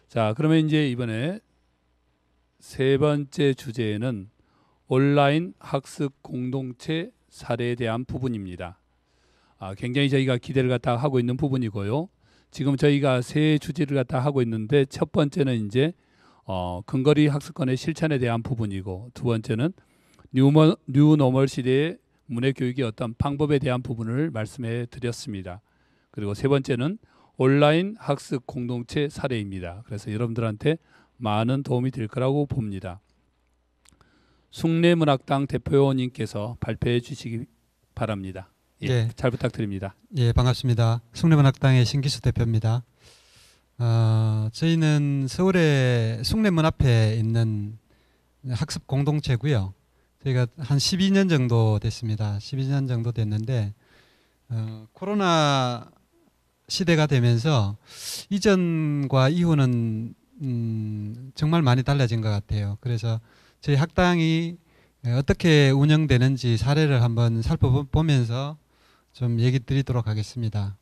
자, 그러면 이제 이번에 세 번째 주제는 온라인 학습 공동체 사례에 대한 부분입니다. 굉장히 저희가 기대를 갖다 하고 있는 부분이고요. 지금 저희가 세 주제를 갖다 하고 있는데 첫 번째는 이제 근거리 학습권의 실천에 대한 부분이고, 두 번째는 뉴노멀 시대의 문해 교육의 어떤 방법에 대한 부분을 말씀해 드렸습니다. 그리고 세 번째는 온라인 학습 공동체 사례입니다. 그래서 여러분들한테 많은 도움이 될 거라고 봅니다. 숭례문학당 대표님께서 발표해 주시기 바랍니다. 예, 잘 부탁드립니다. 예, 반갑습니다. 숭례문학당의 신기수 대표입니다. 저희는 서울의 숭례문 앞에 있는 학습 공동체고요. 저희가 한 12년 정도 됐습니다. 12년 정도 됐는데 코로나 시대가 되면서 이전과 이후는 정말 많이 달라진 것 같아요. 그래서 저희 학당이 어떻게 운영되는지 사례를 한번 살펴보면서 좀 얘기 드리도록 하겠습니다.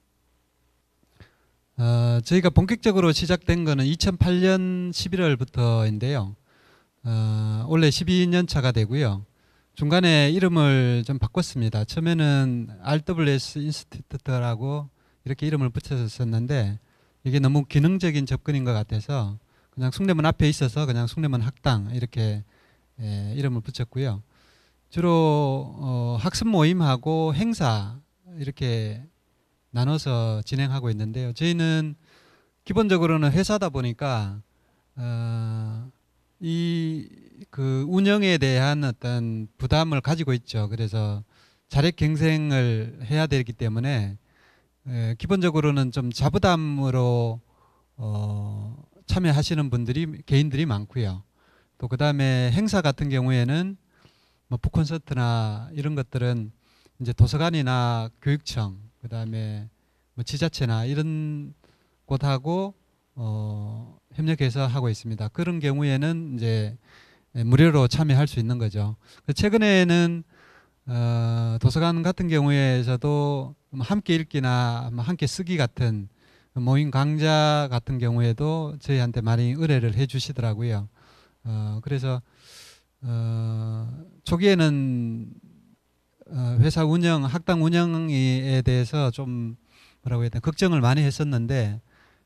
저희가 본격적으로 시작된 거는 2008년 11월부터인데요. 올해 12년 차가 되고요. 중간에 이름을 좀 바꿨습니다. 처음에는 RWS 인스티튜트라고 이렇게 이름을 붙였었는데 이게 너무 기능적인 접근인 것 같아서 그냥 숭례문 앞에 있어서 그냥 숭례문 학당 이렇게 이름을 붙였고요. 주로 학습 모임하고 행사 이렇게 나눠서 진행하고 있는데요. 저희는 기본적으로는 회사다 보니까 이 그 운영에 대한 어떤 부담을 가지고 있죠. 그래서 자력 경쟁을 해야 되기 때문에 기본적으로는 좀 자부담으로 참여하시는 분들이 개인들이 많고요. 또 그다음에 행사 같은 경우에는 뭐 북콘서트나 이런 것들은 이제 도서관이나 교육청 그다음에 뭐 지자체나 이런 곳하고 협력해서 하고 있습니다. 그런 경우에는 이제 무료로 참여할 수 있는 거죠. 최근에는 도서관 같은 경우에서도 함께 읽기나 함께 쓰기 같은 모임 강좌 같은 경우에도 저희한테 많이 의뢰를 해 주시더라고요. 그래서 초기에는 회사 운영, 학당 운영에 대해서 좀 뭐라고 해야 되나 걱정을 많이 했었는데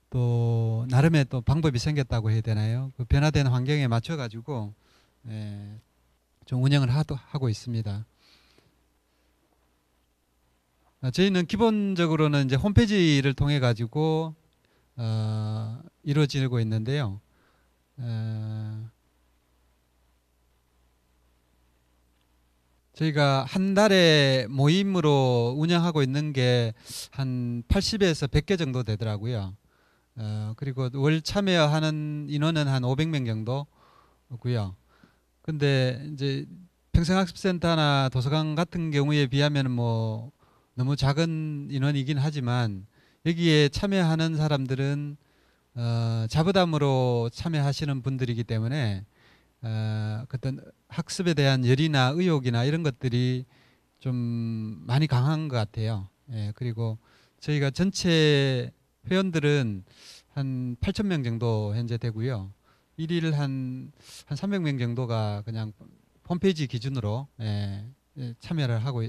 또 나름의 또 방법이 생겼다고 해야 되나요? 그 변화된 환경에 맞춰 가지고 좀 운영을 하고 있습니다. 저희는 기본적으로는 이제 홈페이지를 통해 가지고 이루어지고 있는데요. 저희가 한 달에 모임으로 운영하고 있는 게 한 80에서 100개 정도 되더라고요. 그리고 월 참여하는 인원은 한 500명 정도고요. 근데 이제 평생학습센터나 도서관 같은 경우에 비하면 뭐 너무 작은 인원이긴 하지만 여기에 참여하는 사람들은 자부담으로 참여하시는 분들이기 때문에 어떤 학습에 대한 열이나 의욕이나 이런 것들이 좀 많이 강한 것 같아요. 예, 그리고 저희가 전체 회원들은 한 8,000명 정도 현재 되고요. 일일 한 300명 정도가 그냥 홈페이지 기준으로 참여를 하고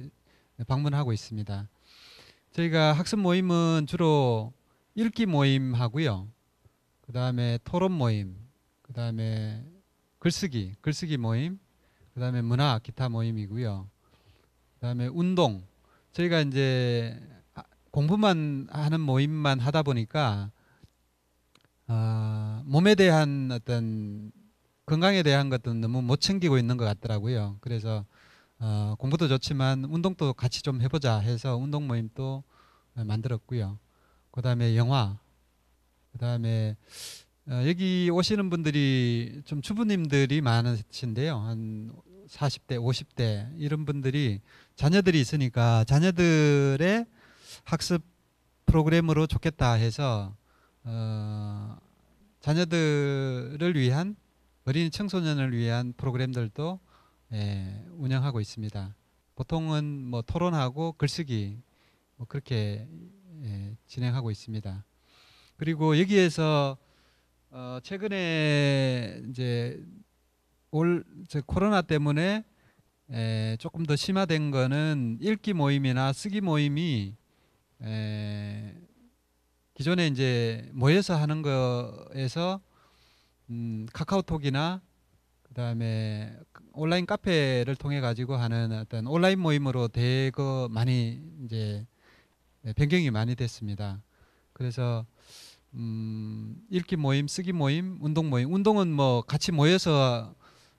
방문하고 있습니다. 저희가 학습 모임은 주로 읽기 모임 하고요. 그 다음에 토론 모임, 그 다음에 글쓰기 모임, 그 다음에 문화, 기타 모임이고요. 그 다음에 운동. 저희가 이제 공부만 하는 모임만 하다 보니까 몸에 대한 어떤 건강에 대한 것도 너무 못 챙기고 있는 것 같더라고요. 그래서 공부도 좋지만 운동도 같이 좀 해보자 해서 운동 모임도 만들었고요. 그 다음에 영화, 그 다음에 여기 오시는 분들이 좀 주부님들이 많으신데요. 한 40대, 50대 이런 분들이 자녀들이 있으니까 자녀들의 학습 프로그램으로 좋겠다 해서 자녀들을 위한 어린 청소년을 위한 프로그램들도 운영하고 있습니다. 보통은 뭐 토론하고 글쓰기 뭐 그렇게 진행하고 있습니다. 그리고 여기에서 최근에 이제 코로나 때문에 조금 더 심화된 거는 읽기 모임이나 쓰기 모임이 기존에 이제 모여서 하는 거에서 카카오톡이나 그다음에 온라인 카페를 통해 가지고 하는 어떤 온라인 모임으로 대거 많이 이제 변경이 많이 됐습니다. 그래서 읽기 모임, 쓰기 모임, 운동 모임. 운동은 뭐 같이 모여서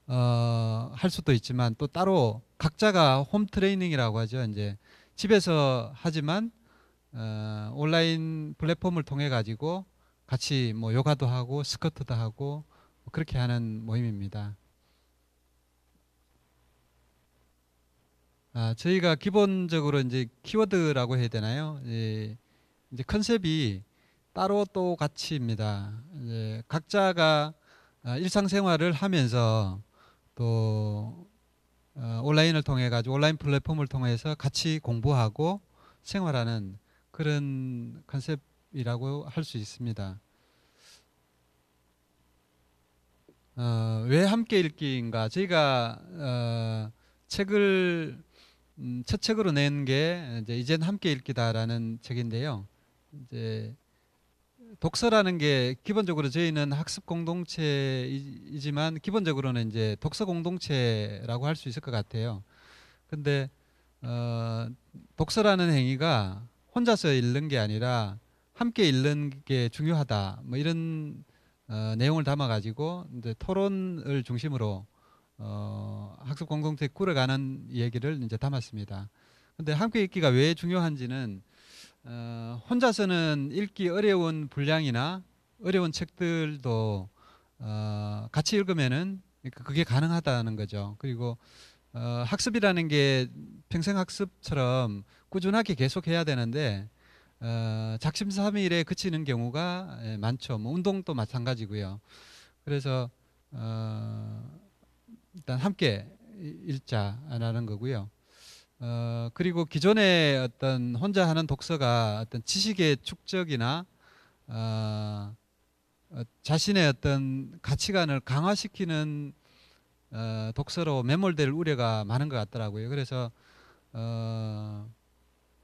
할 수도 있지만 또 따로 각자가 홈 트레이닝이라고 하죠. 이제 집에서 하지만 온라인 플랫폼을 통해 가지고 같이 뭐 요가도 하고 스쿼트도 하고 뭐 그렇게 하는 모임입니다. 저희가 기본적으로 이제 키워드라고 해야 되나요? 이제 컨셉이 따로 또 가치입니다. 이제 각자가 일상생활을 하면서 또 온라인을 통해 가지고 온라인 플랫폼을 통해서 같이 공부하고 생활하는 그런 컨셉이라고 할 수 있습니다. 왜 함께 읽기인가? 저희가 책을 첫 책으로 낸 게 이젠 함께 읽기다라는 책인데요. 이제 독서라는 게 기본적으로 저희는 학습 공동체이지만 기본적으로는 이제 독서 공동체라고 할 수 있을 것 같아요. 근데 독서라는 행위가 혼자서 읽는 게 아니라 함께 읽는 게 중요하다. 뭐 이런 내용을 담아 가지고 이제 토론을 중심으로 학습 공동체 꾸려가는 얘기를 이제 담았습니다. 근데 함께 읽기가 왜 중요한지는 혼자서는 읽기 어려운 분량이나 어려운 책들도 같이 읽으면은 그게 가능하다는 거죠. 그리고 학습이라는 게 평생 학습처럼 꾸준하게 계속해야 되는데 작심삼일에 그치는 경우가 많죠. 뭐 운동도 마찬가지고요. 그래서 일단 함께 읽자라는 거고요. 그리고 기존에 어떤 혼자 하는 독서가 어떤 지식의 축적이나 자신의 어떤 가치관을 강화시키는 독서로 매몰될 우려가 많은 것 같더라고요. 그래서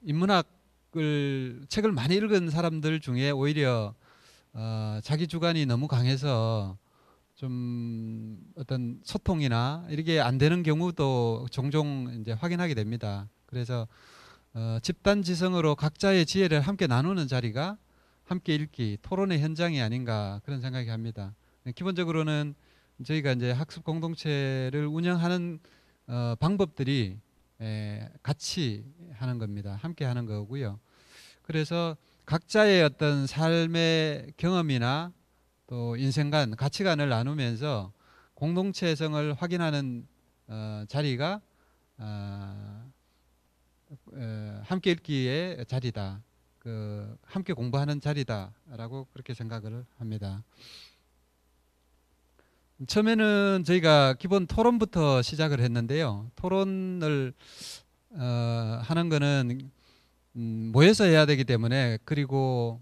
인문학을 책을 많이 읽은 사람들 중에 오히려 자기 주관이 너무 강해서 좀 어떤 소통이나 이렇게 안 되는 경우도 종종 이제 확인하게 됩니다. 그래서 집단 지성으로 각자의 지혜를 함께 나누는 자리가 함께 읽기, 토론의 현장이 아닌가 그런 생각이 합니다. 기본적으로는 저희가 이제 학습 공동체를 운영하는 방법들이 같이 하는 겁니다. 함께 하는 거고요. 그래서 각자의 어떤 삶의 경험이나 또 인생관, 가치관을 나누면서 공동체성을 확인하는 자리가 함께 읽기의 자리다. 함께 공부하는 자리다라고 그렇게 생각을 합니다. 처음에는 저희가 기본 토론부터 시작을 했는데요. 토론을 하는 거는 모여서 해야 되기 때문에 그리고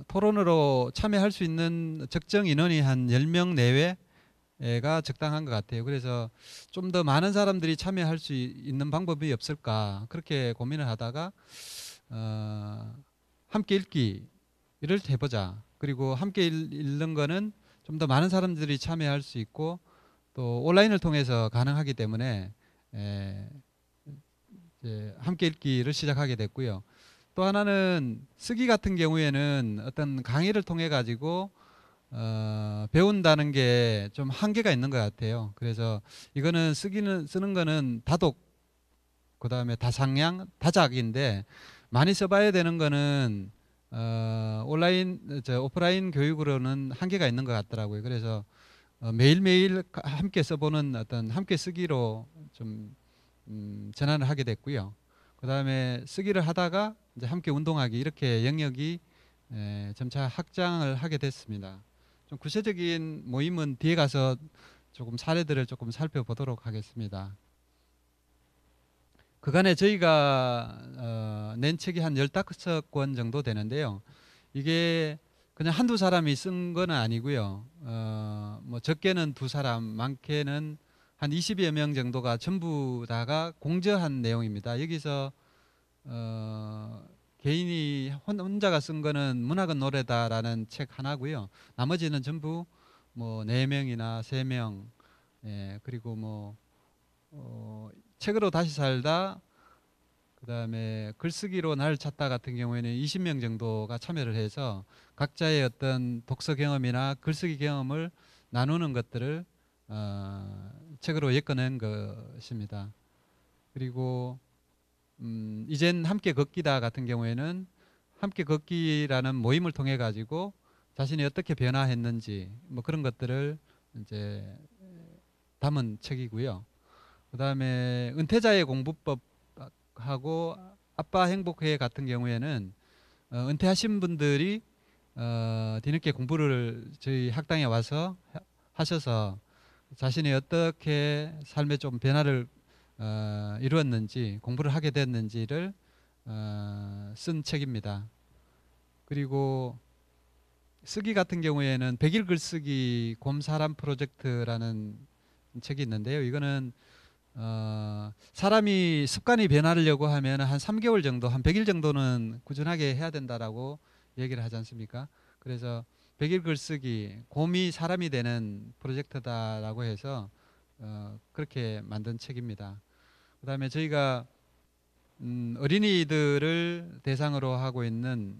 토론으로 참여할 수 있는 적정 인원이 한 10명 내외가 적당한 것 같아요. 그래서 좀 더 많은 사람들이 참여할 수 있는 방법이 없을까 그렇게 고민을 하다가 함께 읽기를 해보자. 그리고 함께 읽는 거는 좀 더 많은 사람들이 참여할 수 있고 또 온라인을 통해서 가능하기 때문에 이제 함께 읽기를 시작하게 됐고요. 또 하나는 쓰기 같은 경우에는 어떤 강의를 통해 가지고 배운다는 게 좀 한계가 있는 것 같아요. 그래서 이거는 쓰는 거는 다독, 그다음에 다상량, 다작인데 많이 써봐야 되는 거는 오프라인 교육으로는 한계가 있는 것 같더라고요. 그래서 매일매일 함께 써보는 어떤 함께 쓰기로 좀 전환을 하게 됐고요. 그다음에 쓰기를 하다가 이제 함께 운동하기 이렇게 영역이 점차 확장을 하게 됐습니다. 좀 구체적인 모임은 뒤에 가서 조금 사례들을 조금 살펴보도록 하겠습니다. 그간에 저희가 낸 책이 한 15권 정도 되는데요. 이게 그냥 한두 사람이 쓴 거는 아니고요. 뭐 적게는 두 사람, 많게는 한 20여 명 정도가 전부 다가 공저한 내용입니다. 여기서 개인이 혼자가 쓴 거는 문학은 노래다라는 책 하나고요. 나머지는 전부 뭐 4명이나 3명, 예, 그리고 뭐 책으로 다시 살다, 그다음에 글쓰기로 날 찾다 같은 경우에는 20명 정도가 참여를 해서 각자의 어떤 독서 경험이나 글쓰기 경험을 나누는 것들을 책으로 엮어낸 것입니다. 그리고 이젠 함께 걷기다 같은 경우에는 함께 걷기라는 모임을 통해 가지고 자신이 어떻게 변화했는지 뭐 그런 것들을 이제 담은 책이고요. 그다음에 은퇴자의 공부법하고 아빠 행복회 같은 경우에는 은퇴하신 분들이 뒤늦게 공부를 저희 학당에 와서 하셔서 자신이 어떻게 삶에 좀 변화를 이루었는지, 공부를 하게 됐는지를 쓴 책입니다. 그리고 쓰기 같은 경우에는 100일 글쓰기 곰사람 프로젝트라는 책이 있는데요. 이거는 사람이 습관이 변하려고 하면 한 3개월 정도, 한 100일 정도는 꾸준하게 해야 된다라고 얘기를 하지 않습니까? 그래서 100일 글쓰기, 곰이 사람이 되는 프로젝트다라고 해서 그렇게 만든 책입니다. 그다음에 저희가 어린이들을 대상으로 하고 있는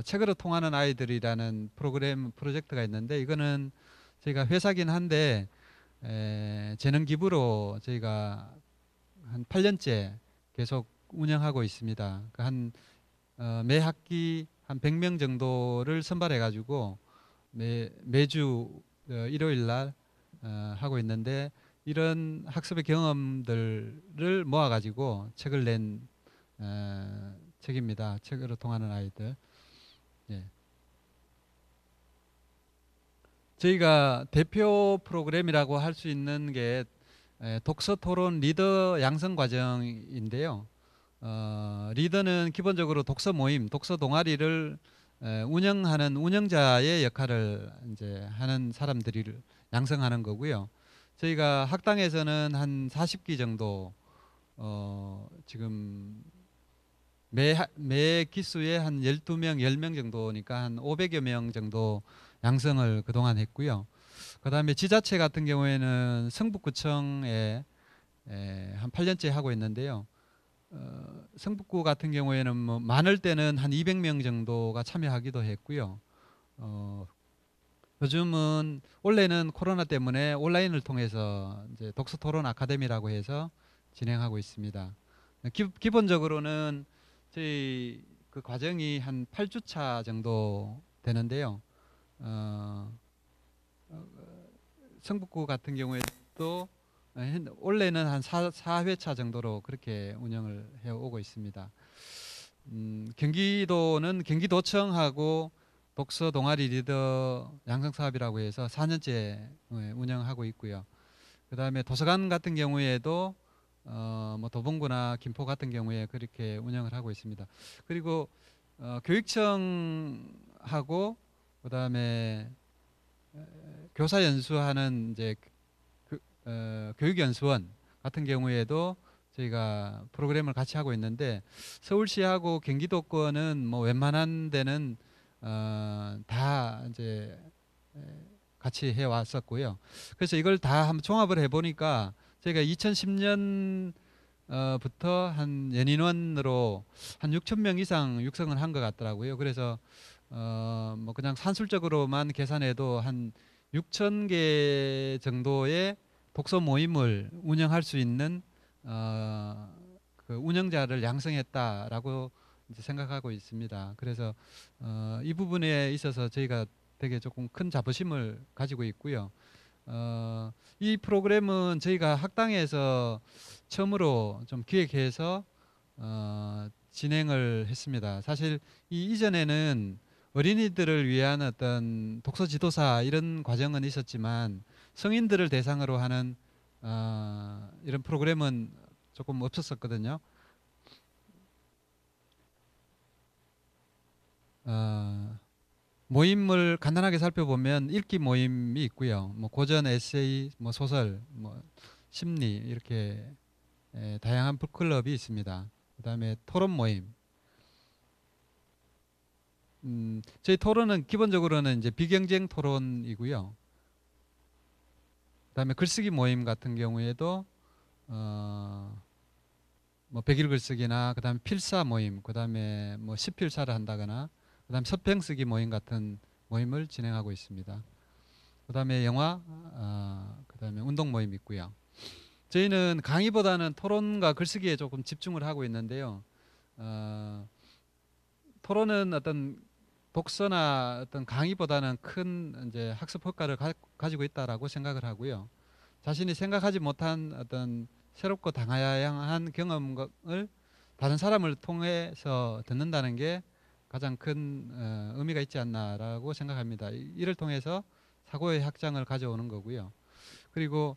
책으로 통하는 아이들이라는 프로젝트가 있는데, 이거는 저희가 회사긴 한데 재능 기부로 저희가 한 8년째 계속 운영하고 있습니다. 매 학기 한 100명 정도를 선발해 가지고 매주 일요일 날 하고 있는데, 이런 학습의 경험들을 모아 가지고 책을 낸 책입니다. 책으로 통하는 아이들. 예. 저희가 대표 프로그램이라고 할 수 있는 게 독서 토론 리더 양성 과정인데요. 리더는 기본적으로 독서 모임, 독서 동아리를 운영하는 운영자의 역할을 이제 하는 사람들을 양성하는 거고요. 저희가 학당에서는 한 40기 정도 지금 매 기수에 한 12명, 10명 정도니까 한 500여 명 정도 양성을 그동안 했고요. 그다음에 지자체 같은 경우에는 성북구청에 한 8년째 하고 있는데요. 성북구 같은 경우에는 뭐 많을 때는 한 200명 정도가 참여하기도 했고요. 요즘은 원래는 코로나 때문에 온라인을 통해서 이제 독서 토론 아카데미라고 해서 진행하고 있습니다. 기본적으로는 저희 그 과정이 한 8주차 정도 되는데요. 성북구 같은 경우에도 원래는 한 4회차 정도로 그렇게 운영을 해오고 있습니다. 경기도는 경기도청하고 독서 동아리 리더 양성 사업이라고 해서 4년째 운영하고 있고요. 그다음에 도서관 같은 경우에도 뭐 도봉구나 김포 같은 경우에 그렇게 운영을 하고 있습니다. 그리고 교육청하고 그다음에 교사 연수하는 이제 교육연수원 같은 경우에도 저희가 프로그램을 같이 하고 있는데, 서울시하고 경기도권은 뭐 웬만한 데는 다 이제 같이 해 왔었고요. 그래서 이걸 다 한번 종합을 해 보니까 저희가 2010년 부터 한 연인원으로 한 6천 명 이상 육성을 한 것 같더라고요. 그래서 뭐 그냥 산술적으로만 계산해도 한 6천 개 정도의 독서 모임을 운영할 수 있는 그 운영자를 양성했다라고 이제 생각하고 있습니다. 그래서 이 부분에 있어서 저희가 되게 조금 큰 자부심을 가지고 있고요. 이 프로그램은 저희가 학당에서 처음으로 좀 기획해서 진행을 했습니다. 사실 이 이전에는 어린이들을 위한 어떤 독서 지도사 이런 과정은 있었지만 성인들을 대상으로 하는 이런 프로그램은 조금 없었었거든요. 어, 모임을 간단하게 살펴보면 읽기 모임이 있고요. 뭐 고전, 에세이, 뭐 소설, 뭐 심리 이렇게 다양한 북클럽이 있습니다. 그다음에 토론 모임. 저희 토론은 기본적으로는 이제 비경쟁 토론이고요. 그다음에 글쓰기 모임 같은 경우에도 뭐 백일 글쓰기나 그다음에 필사 모임, 그다음에 뭐 시필사를 한다거나 그다음에 서평 쓰기 모임 같은 모임을 진행하고 있습니다. 그다음에 영화, 그다음에 운동 모임 있고요. 저희는 강의보다는 토론과 글쓰기에 조금 집중을 하고 있는데요. 토론은 어떤 독서나 어떤 강의보다는 큰 이제 학습 효과를 가지고 있다라고 생각을 하고요. 자신이 생각하지 못한 어떤 새롭고 다양한 경험을 다른 사람을 통해서 듣는다는 게 가장 큰 의미가 있지 않나라고 생각합니다. 이를 통해서 사고의 확장을 가져오는 거고요. 그리고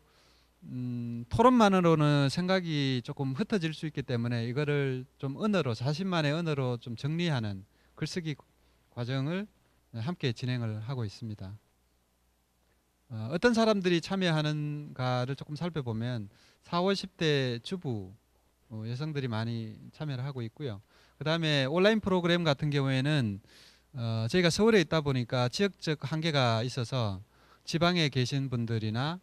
토론만으로는 생각이 조금 흩어질 수 있기 때문에 이거를 좀 언어로, 자신만의 언어로 좀 정리하는 글쓰기 과정을 함께 진행을 하고 있습니다. 어떤 사람들이 참여하는가를 조금 살펴보면 40, 50대 주부 여성들이 많이 참여를 하고 있고요. 그 다음에 온라인 프로그램 같은 경우에는 저희가 서울에 있다 보니까 지역적 한계가 있어서 지방에 계신 분들이나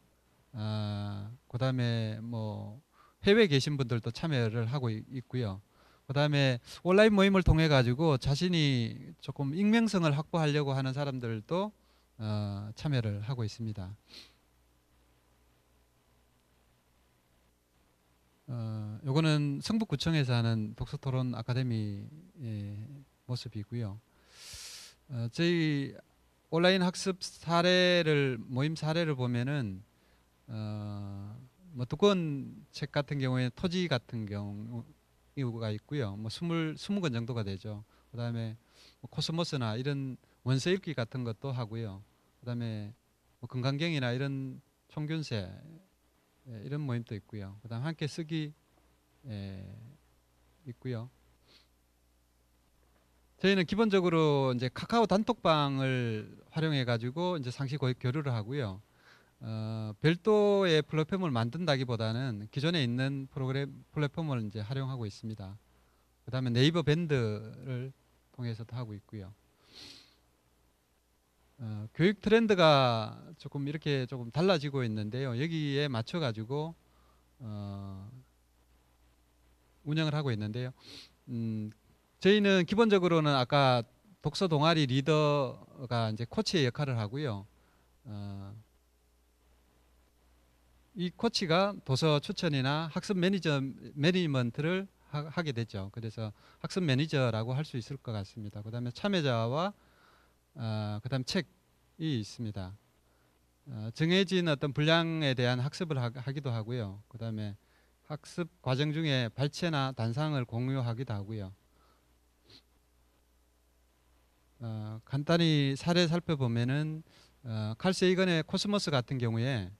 그 다음에 뭐 해외에 계신 분들도 참여를 하고 있고요. 그 다음에 온라인 모임을 통해 가지고 자신이 조금 익명성을 확보하려고 하는 사람들도 참여를 하고 있습니다. 요거는 성북구청에서 하는 독서토론 아카데미의 모습이고요. 저희 온라인 학습 사례를, 모임 사례를 보면은 뭐 두꺼운 책 같은 경우에 토지 같은 경우가 있고요. 뭐 20권 정도가 되죠. 그다음에 뭐 코스모스나 이런 원서 읽기 같은 것도 하고요. 그다음에 뭐 금강경이나 이런 총균세 이런 모임도 있고요. 그다음 함께 쓰기 있고요. 저희는 기본적으로 이제 카카오 단톡방을 활용해 가지고 이제 상시 교류를 하고요. 별도의 플랫폼을 만든다기보다는 기존에 있는 플랫폼을 이제 활용하고 있습니다. 그다음에 네이버 밴드를 통해서도 하고 있고요. 교육 트렌드가 조금 이렇게 조금 달라지고 있는데요. 여기에 맞춰 가지고 운영을 하고 있는데요. 저희는 기본적으로는 아까 독서 동아리 리더가 이제 코치의 역할을 하고요. 이 코치가 도서 추천이나 학습 매니지먼트를 하게 되죠. 그래서 학습 매니저라고 할 수 있을 것 같습니다. 그다음에 참여자와 그다음 책이 있습니다. 정해진 어떤 분량에 대한 학습을 하기도 하고요. 그다음에 학습 과정 중에 발췌나 단상을 공유하기도 하고요. 간단히 사례 살펴보면은 칼 세이건의 코스모스 같은 경우에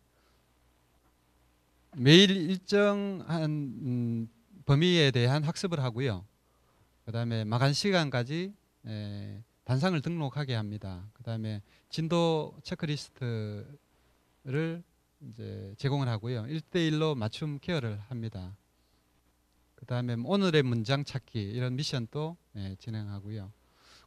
매일 일정한 범위에 대한 학습을 하고요. 그다음에 마감 시간까지 단상을 등록하게 합니다. 그다음에 진도 체크리스트를 이제 제공을 하고요. 1대1로 맞춤 케어를 합니다. 그다음에 오늘의 문장 찾기 이런 미션도 진행하고요.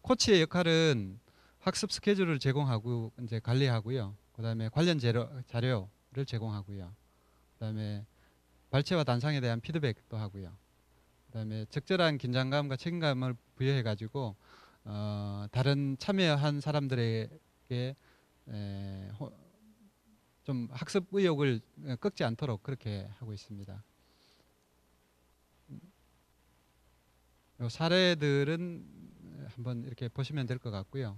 코치의 역할은 학습 스케줄을 제공하고 이제 관리하고요. 그다음에 관련 자료를 제공하고요. 그다음에 발췌와 단상에 대한 피드백도 하고요. 그다음에 적절한 긴장감과 책임감을 부여해 가지고 다른 참여한 사람들에게 좀 학습 의욕을 꺾지 않도록 그렇게 하고 있습니다. 이 사례들은 한번 이렇게 보시면 될 것 같고요.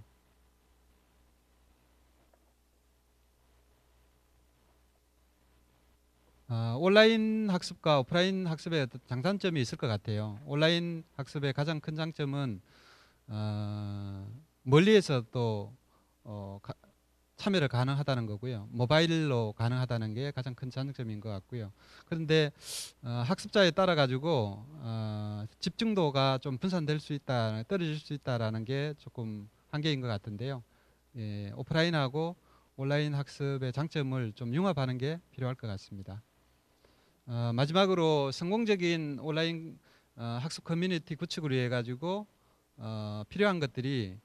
온라인 학습과 오프라인 학습의 어떤 장단점이 있을 것 같아요. 온라인 학습의 가장 큰 장점은 멀리에서 또 참여를 가능하다는 거고요. 모바일로 가능하다는 게 가장 큰 장점인 것 같고요. 그런데 학습자에 따라 가지고 집중도가 좀 분산될 수 있다, 떨어질 수 있다라는 게 조금 한계인 것 같은데요. 오프라인하고 온라인 학습의 장점을 좀 융합하는 게 필요할 것 같습니다. 마지막으로 성공적인 온라인 학습 커뮤니티 구축을 위해 가지고 필요한 것들이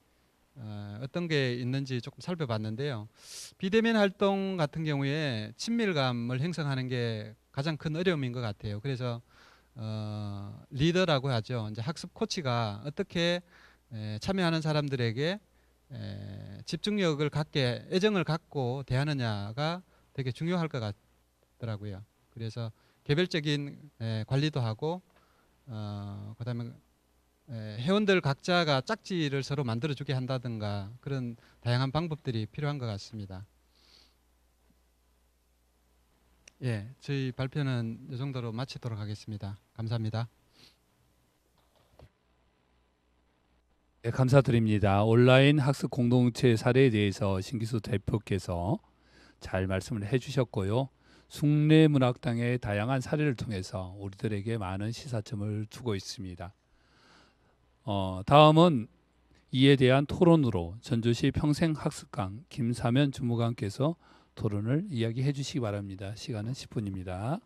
어떤 게 있는지 조금 살펴봤는데요. 비대면 활동 같은 경우에 친밀감을 형성하는 게 가장 큰 어려움인 것 같아요. 그래서 리더라고 하죠. 이제 학습 코치가 어떻게 참여하는 사람들에게 집중력을 갖게, 애정을 갖고 대하느냐가 되게 중요할 것 같더라고요. 그래서 개별적인 관리도 하고 그다음에 회원들 각자가 짝지를 서로 만들어주게 한다든가 그런 다양한 방법들이 필요한 것 같습니다. 예, 저희 발표는 이 정도로 마치도록 하겠습니다. 감사합니다. 네, 감사드립니다. 온라인 학습 공동체 사례에 대해서 신기수 대표께서 잘 말씀을 해주셨고요. 숭례문학당의 다양한 사례를 통해서 우리들에게 많은 시사점을 주고 있습니다. 다음은 이에 대한 토론으로 전주시 평생학습관 김사면 주무관께서 토론을 이야기해 주시기 바랍니다. 시간은 10분입니다.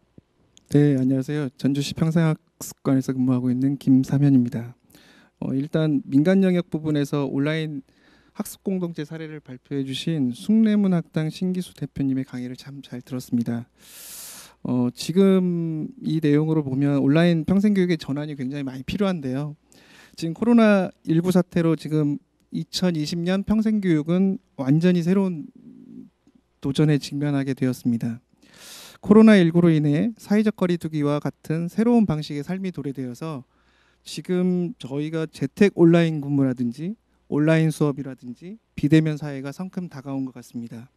네, 안녕하세요. 전주시 평생학습관에서 근무하고 있는 김사면입니다. 일단 민간 영역 부분에서 온라인 학습 공동체 사례를 발표해 주신 숭례문학당 신기수 대표님의 강의를 참 잘 들었습니다. 지금 이 내용으로 보면 온라인 평생교육의 전환이 굉장히 많이 필요한데요. 지금 코로나19 사태로 지금 2020년 평생교육은 완전히 새로운 도전에 직면하게 되었습니다. 코로나19로 인해 사회적 거리두기와 같은 새로운 방식의 삶이 도래되어서 지금 저희가 재택 온라인 근무라든지 온라인 수업이라든지 비대면 사회가 성큼 다가온 것 같습니다.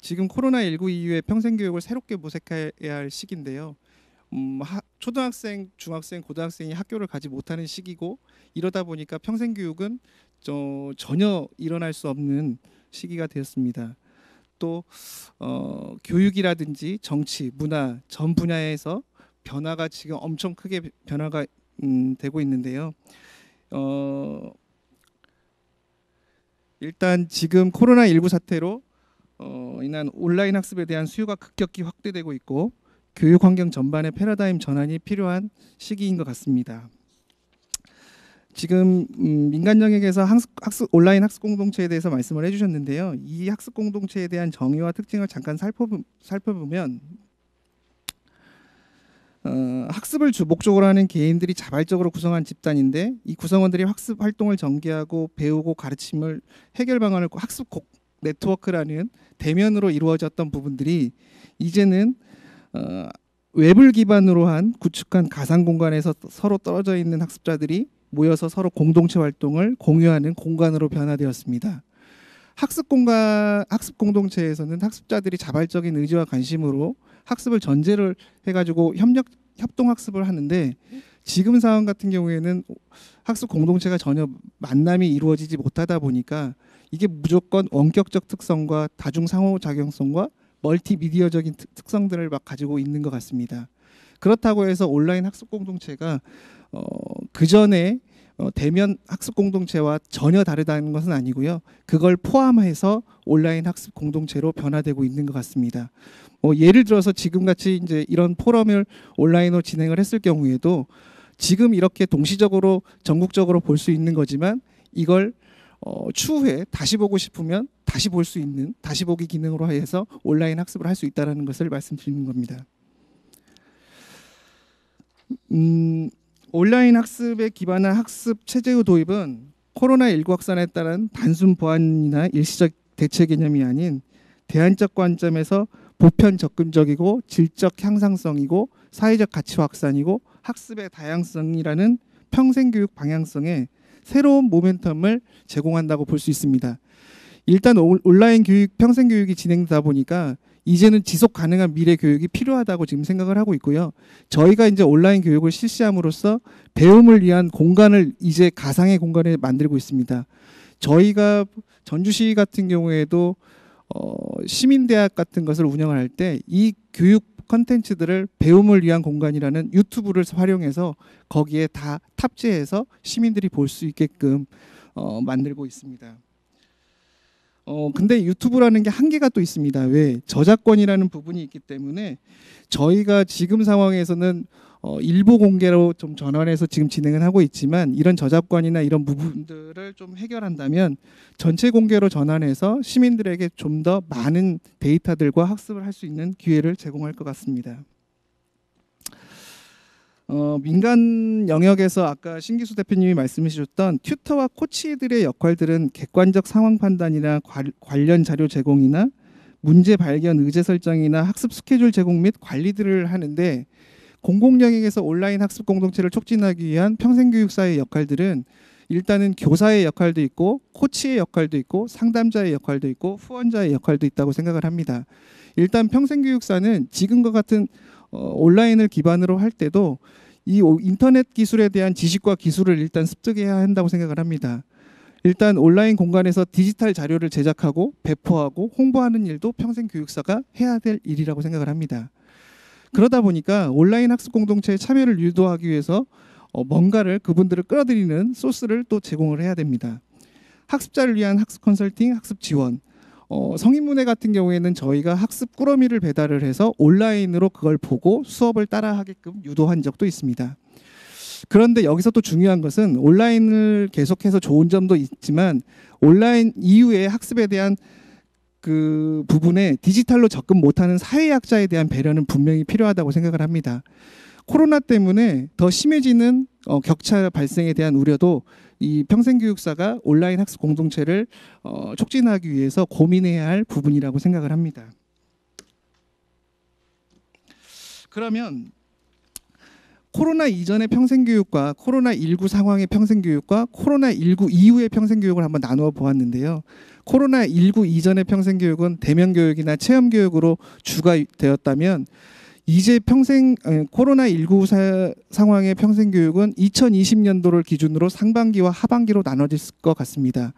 지금 코로나19 이후에 평생교육을 새롭게 모색해야 할 시기인데요. 초등학생, 중학생, 고등학생이 학교를 가지 못하는 시기고 이러다 보니까 평생교육은 전혀 일어날 수 없는 시기가 되었습니다. 또 교육이라든지 정치, 문화 전 분야에서 변화가 지금 엄청 크게 변화가 되고 있는데요. 일단 지금 코로나19 사태로 인한 온라인 학습에 대한 수요가 급격히 확대되고 있고 교육 환경 전반의 패러다임 전환이 필요한 시기인 것 같습니다. 지금 민간 영역에서 온라인 학습 공동체에 대해서 말씀을 해주셨는데요. 이 학습 공동체에 대한 정의와 특징을 잠깐 살펴보면 학습을 주 목적으로 하는 개인들이 자발적으로 구성한 집단인데 이 구성원들이 학습 활동을 전개하고 배우고 가르침을 해결 방안을 학습 네트워크라는 대면으로 이루어졌던 부분들이 이제는 웹을 기반으로 한 구축한 가상 공간에서 서로 떨어져 있는 학습자들이 모여서 서로 공동체 활동을 공유하는 공간으로 변화되었습니다. 학습 공동체에서는 학습자들이 자발적인 의지와 관심으로 학습을 전제를 해가지고 협동 학습을 하는데 지금 상황 같은 경우에는 학습 공동체가 전혀 만남이 이루어지지 못하다 보니까 이게 무조건 원격적 특성과 다중 상호작용성과 멀티미디어적인 특성들을 막 가지고 있는 것 같습니다. 그렇다고 해서 온라인 학습 공동체가 그 전에 대면 학습 공동체와 전혀 다르다는 것은 아니고요. 그걸 포함해서 온라인 학습 공동체로 변화되고 있는 것 같습니다. 예를 들어서 지금같이 이제 이런 포럼을 온라인으로 진행을 했을 경우에도 지금 이렇게 동시적으로 전국적으로 볼 수 있는 거지만 이걸 추후에 다시 보고 싶으면 다시 볼 수 있는 다시 보기 기능으로 해서 온라인 학습을 할 수 있다는 것을 말씀드리는 겁니다. 온라인 학습에 기반한 학습 체제의 도입은 코로나19 확산에 따른 단순 보완이나 일시적 대체 개념이 아닌 대안적 관점에서 보편 접근적이고 질적 향상성이고 사회적 가치 확산이고 학습의 다양성이라는 평생교육 방향성에 새로운 모멘텀을 제공한다고 볼 수 있습니다. 일단 온라인 교육, 평생교육이 진행되다 보니까 이제는 지속 가능한 미래 교육이 필요하다고 지금 생각을 하고 있고요. 저희가 이제 온라인 교육을 실시함으로써 배움을 위한 공간을 이제 가상의 공간에 만들고 있습니다. 저희가 전주시 같은 경우에도 시민대학 같은 것을 운영을 할 때 이 교육 컨텐츠들을 배움을 위한 공간이라는 유튜브를 활용해서 거기에 다 탑재해서 시민들이 볼 수 있게끔 만들고 있습니다. 근데 유튜브라는 게 한계가 또 있습니다. 왜? 저작권이라는 부분이 있기 때문에 저희가 지금 상황에서는 일부 공개로 좀 전환해서 지금 진행을 하고 있지만 이런 저작권이나 이런 부분들을 좀 해결한다면 전체 공개로 전환해서 시민들에게 좀 더 많은 데이터들과 학습을 할 수 있는 기회를 제공할 것 같습니다. 민간 영역에서 아까 신기수 대표님이 말씀해 주셨던 튜터와 코치들의 역할들은 객관적 상황 판단이나 관련 자료 제공이나 문제 발견 의제 설정이나 학습 스케줄 제공 및 관리들을 하는데 공공 영역에서 온라인 학습 공동체를 촉진하기 위한 평생교육사의 역할들은 일단은 교사의 역할도 있고 코치의 역할도 있고 상담자의 역할도 있고 후원자의 역할도 있다고 생각을 합니다. 일단 평생교육사는 지금과 같은 온라인을 기반으로 할 때도 이 인터넷 기술에 대한 지식과 기술을 일단 습득해야 한다고 생각을 합니다. 일단 온라인 공간에서 디지털 자료를 제작하고 배포하고 홍보하는 일도 평생교육사가 해야 될 일이라고 생각을 합니다. 그러다 보니까 온라인 학습 공동체의 참여를 유도하기 위해서 뭔가를 그분들을 끌어들이는 소스를 또 제공을 해야 됩니다. 학습자를 위한 학습 컨설팅, 학습 지원, 성인문예 같은 경우에는 저희가 학습 꾸러미를 배달을 해서 온라인으로 그걸 보고 수업을 따라하게끔 유도한 적도 있습니다. 그런데 여기서 또 중요한 것은 온라인을 계속해서 좋은 점도 있지만 온라인 이후의 학습에 대한 그 부분에 디지털로 접근 못하는 사회약자에 대한 배려는 분명히 필요하다고 생각을 합니다. 코로나 때문에 더 심해지는 격차 발생에 대한 우려도 이 평생교육사가 온라인 학습 공동체를 촉진하기 위해서 고민해야 할 부분이라고 생각을 합니다. 그러면 코로나 이전의 평생교육과 코로나19 상황의 평생교육과 코로나19 이후의 평생교육을 한번 나누어 보았는데요. 코로나19 이전의 평생교육은 대면교육이나 체험교육으로 주가 되었다면 이제 코로나19 상황의 평생교육은 2020년도를 기준으로 상반기와 하반기로 나눠질 것 같습니다.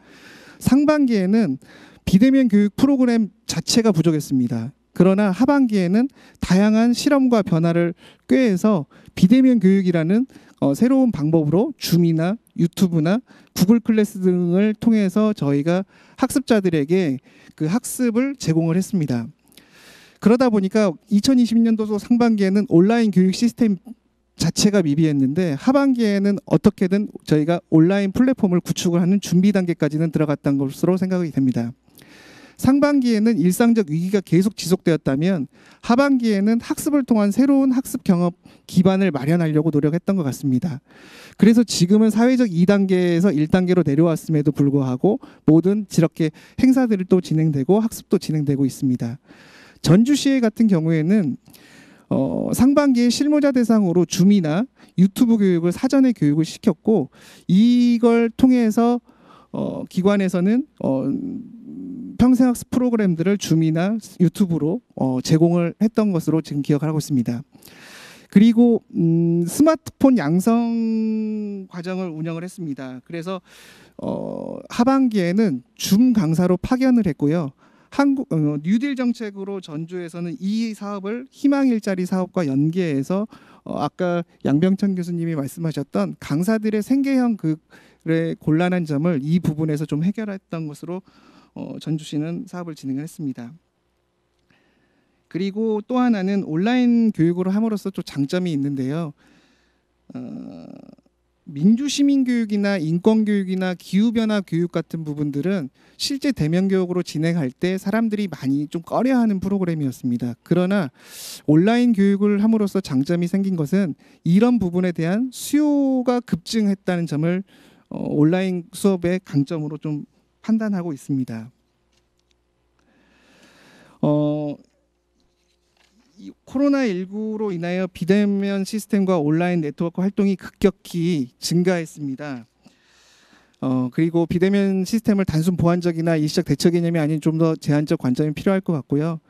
상반기에는 비대면 교육 프로그램 자체가 부족했습니다. 그러나 하반기에는 다양한 실험과 변화를 꾀해서 비대면 교육이라는 새로운 방법으로 줌이나 유튜브나 구글 클래스 등을 통해서 저희가 학습자들에게 그 학습을 제공을 했습니다. 그러다 보니까 2020년도 상반기에는 온라인 교육 시스템 자체가 미비했는데 하반기에는 어떻게든 저희가 온라인 플랫폼을 구축을 하는 준비 단계까지는 들어갔던 것으로 생각이 됩니다. 상반기에는 일상적 위기가 계속 지속되었다면 하반기에는 학습을 통한 새로운 학습 경험 기반을 마련하려고 노력했던 것 같습니다. 그래서 지금은 사회적 2단계에서 1단계로 내려왔음에도 불구하고 모든 이렇게 행사들이 또 진행되고 학습도 진행되고 있습니다. 전주시의 같은 경우에는 상반기에 실무자 대상으로 줌이나 유튜브 교육을 사전에 교육을 시켰고 이걸 통해서 기관에서는 평생학습 프로그램들을 줌이나 유튜브로 제공을 했던 것으로 지금 기억을 하고 있습니다. 그리고 스마트폰 양성 과정을 운영을 했습니다. 그래서 하반기에는 줌 강사로 파견을 했고요. 뉴딜 정책으로 전주에서는 이 사업을 희망 일자리 사업과 연계해서 아까 양병천 교수님이 말씀하셨던 강사들의 생계형 글의 곤란한 점을 이 부분에서 좀 해결했던 것으로 전주시는 사업을 진행을 했습니다. 그리고 또 하나는 온라인 교육으로 함으로써 또 장점이 있는데요. 민주시민교육이나 인권교육이나 기후변화 교육 같은 부분들은 실제 대면 교육으로 진행할 때 사람들이 많이 좀 꺼려하는 프로그램이었습니다. 그러나 온라인 교육을 함으로써 장점이 생긴 것은 이런 부분에 대한 수요가 급증했다는 점을 온라인 수업의 강점으로 좀 판단하고 있습니다. 코로나19로 인하여 비대면 시스템과 온라인 네트워크 활동이 급격히 증가했습니다. 그리고 비대면 시스템을 단순 보완적이나 일시적 대처 개념이 아닌 좀 더 제한적 관점이 필요할 것 같고요.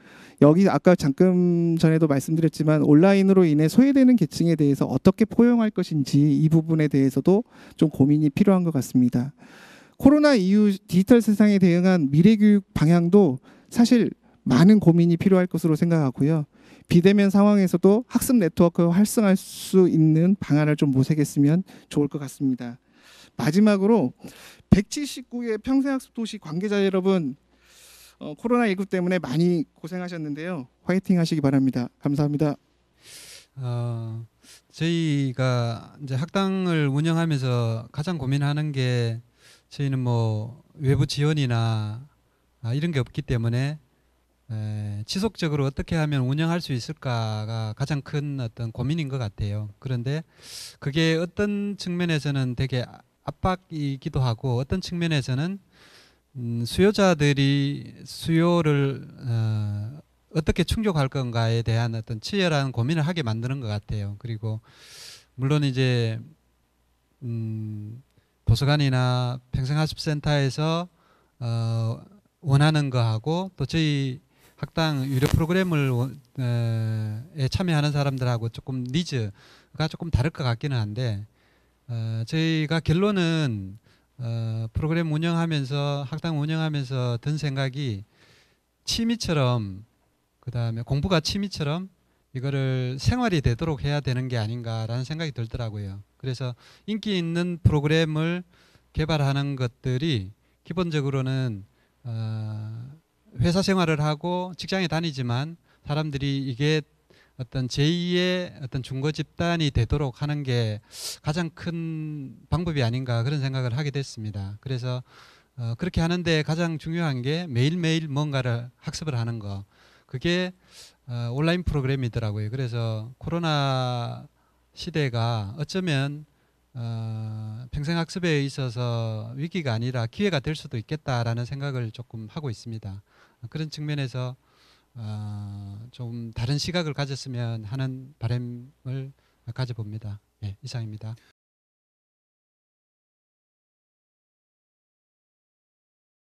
여기 아까 잠깐 전에도 말씀드렸지만 온라인으로 인해 소외되는 계층에 대해서 어떻게 포용할 것인지 이 부분에 대해서도 좀 고민이 필요한 것 같습니다. 코로나 이후 디지털 세상에 대응한 미래교육 방향도 사실 많은 고민이 필요할 것으로 생각하고요. 비대면 상황에서도 학습 네트워크를 활성화할 수 있는 방안을 좀 모색했으면 좋을 것 같습니다. 마지막으로 179의 평생학습 도시 관계자 여러분, 코로나19 때문에 많이 고생하셨는데요. 화이팅 하시기 바랍니다. 감사합니다. 저희가 이제 학당을 운영하면서 가장 고민하는 게 저희는 뭐 외부 지원이나 이런 게 없기 때문에 지속적으로 어떻게 하면 운영할 수 있을까가 가장 큰 어떤 고민인 것 같아요. 그런데 그게 어떤 측면에서는 되게 압박이기도 하고 어떤 측면에서는 수요자들이 수요를 어떻게 충족할 건가에 대한 어떤 치열한 고민을 하게 만드는 것 같아요. 그리고 물론 이제 도서관이나 평생학습센터에서 원하는 거하고 또 저희 학당 유료 프로그램을 에 참여하는 사람들하고 조금 니즈가 조금 다를 것 같기는 한데 저희가 결론은 프로그램 운영하면서 학당 운영하면서 든 생각이 취미처럼 그다음에 공부가 취미처럼 이거를 생활이 되도록 해야 되는 게 아닌가라는 생각이 들더라고요. 그래서 인기 있는 프로그램을 개발하는 것들이 기본적으로는 회사 생활을 하고 직장에 다니지만 사람들이 이게 어떤 제2의 어떤 중고 집단이 되도록 하는 게 가장 큰 방법이 아닌가 그런 생각을 하게 됐습니다. 그래서 그렇게 하는데 가장 중요한 게 매일매일 뭔가를 학습을 하는 거. 그게 온라인 프로그램이더라고요. 그래서 코로나 시대가 어쩌면 평생학습에 있어서 위기가 아니라 기회가 될 수도 있겠다라는 생각을 조금 하고 있습니다. 그런 측면에서 좀 다른 시각을 가졌으면 하는 바람을 가져봅니다. 네, 이상입니다.